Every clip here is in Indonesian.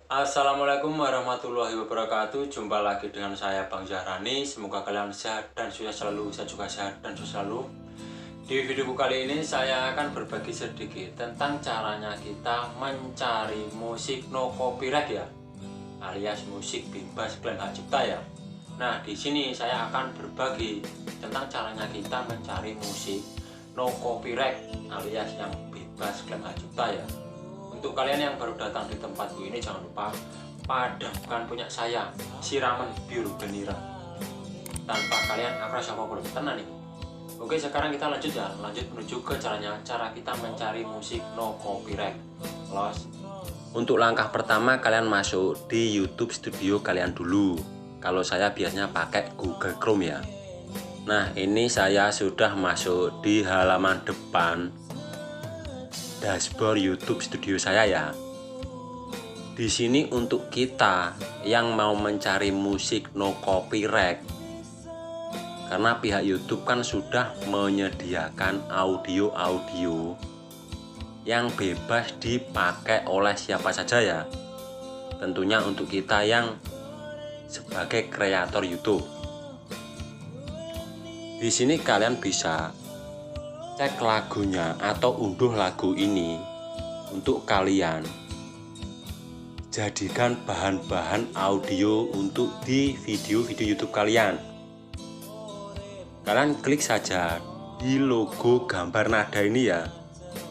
Assalamualaikum warahmatullahi wabarakatuh. Jumpa lagi dengan saya Bang Zahrani. Semoga kalian sehat dan sukses selalu. Saya juga sehat dan sukses selalu. Di videoku kali ini saya akan berbagi sedikit tentang caranya kita mencari musik no copyright ya, alias musik bebas klaim hak cipta ya. Nah, di sini saya akan berbagi tentang caranya kita mencari musik no copyright alias yang bebas klaim hak cipta ya. Untuk kalian yang baru datang di tempatku ini, jangan lupa padamkan punya saya, siraman biru benira. Tanpa kalian aku rasa belum tenang nih. Oke, sekarang kita lanjut menuju ke cara kita mencari musik no copyright. Untuk langkah pertama, kalian masuk di YouTube Studio kalian dulu. Kalau saya biasanya pakai Google Chrome ya. Nah, ini saya sudah masuk di halaman depan dashboard YouTube Studio saya ya. Di sini untuk kita yang mau mencari musik no copyright, karena pihak YouTube kan sudah menyediakan audio-audio yang bebas dipakai oleh siapa saja ya. Tentunya untuk kita yang sebagai kreator YouTube. Di sini kalian bisa cek lagunya atau unduh lagu ini untuk kalian jadikan bahan-bahan audio untuk di video-video YouTube kalian. Kalian klik saja di logo gambar nada ini ya.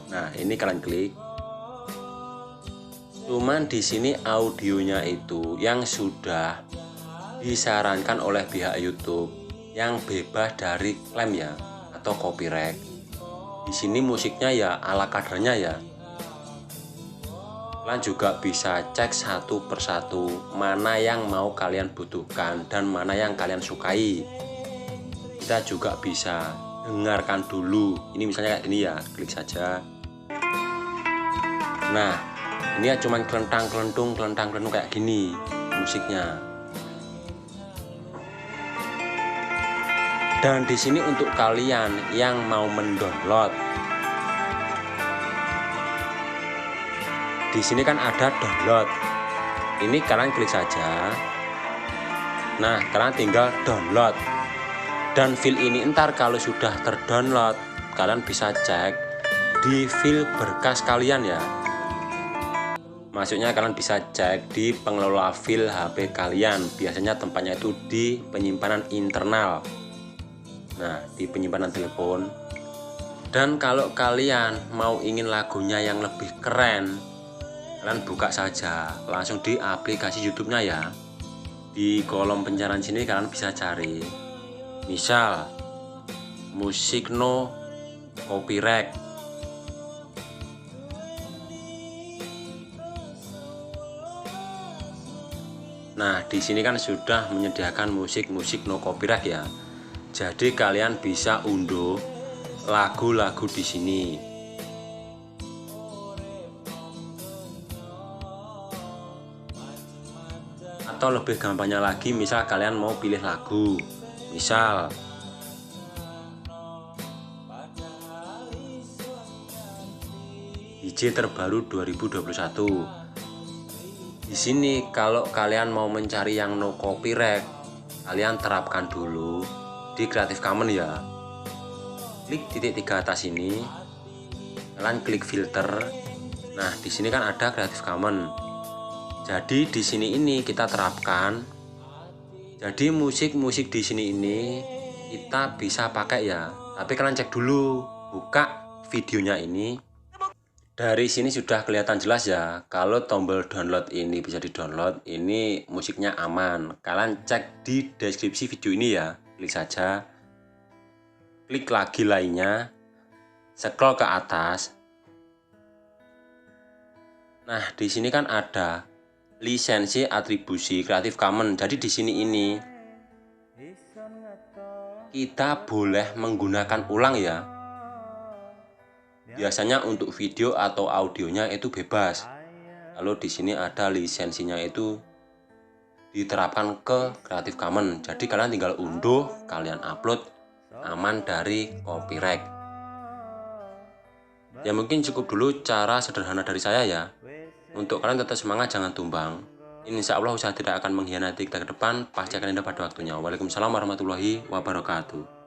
Nah, ini kalian klik. Cuman di sini audionya itu yang sudah disarankan oleh pihak YouTube yang bebas dari klaim ya atau copyright. Di sini musiknya ya ala kadarnya ya. Kalian juga bisa cek satu persatu mana yang mau kalian butuhkan dan mana yang kalian sukai. Kita juga bisa dengarkan dulu. Ini misalnya kayak gini ya, klik saja. Nah, ini ya cuman kelentang-kelentung kayak gini musiknya. Dan di sini untuk kalian yang mau mendownload, di sini kan ada download. Ini kalian klik saja. Nah, kalian tinggal download. Dan file ini ntar kalau sudah terdownload, kalian bisa cek di file berkas kalian ya. Maksudnya kalian bisa cek di pengelola file HP kalian. Biasanya tempatnya itu di penyimpanan internal. Nah, di penyimpanan telepon. Dan kalau kalian mau ingin lagunya yang lebih keren, kalian buka saja langsung di aplikasi YouTube-nya ya. Di kolom pencarian sini kalian bisa cari misal musik no copyright. Nah, di sini kan sudah menyediakan musik-musik no copyright ya. Jadi kalian bisa unduh lagu-lagu di sini. Atau lebih gampangnya lagi, misal kalian mau pilih lagu, misal DJ terbaru 2021. Di sini kalau kalian mau mencari yang no copyright, kalian terapkan dulu di Creative Commons ya. Klik titik 3 atas ini, kalian klik filter. Nah, di sini kan ada Creative Commons. Jadi di sini ini kita terapkan. Jadi musik-musik di sini ini kita bisa pakai ya. Tapi kalian cek dulu, buka videonya ini. Dari sini sudah kelihatan jelas ya, kalau tombol download ini bisa di-download, ini musiknya aman. Kalian cek di deskripsi video ini ya, klik saja. Klik lagi lainnya, scroll ke atas. Nah, di sini kan ada lisensi atribusi Creative Commons. Jadi di sini ini kita boleh menggunakan ulang ya. Biasanya untuk video atau audionya itu bebas. Kalau di sini ada lisensinya itu diterapkan ke Creative Commons. Jadi kalian tinggal unduh, kalian upload, aman dari copyright. Ya mungkin cukup dulu cara sederhana dari saya ya. Untuk kalian tetap semangat, jangan tumbang. Insya Allah usaha tidak akan mengkhianati kita ke depan, pasti akan indah pada waktunya. Waalaikumsalam warahmatullahi wabarakatuh.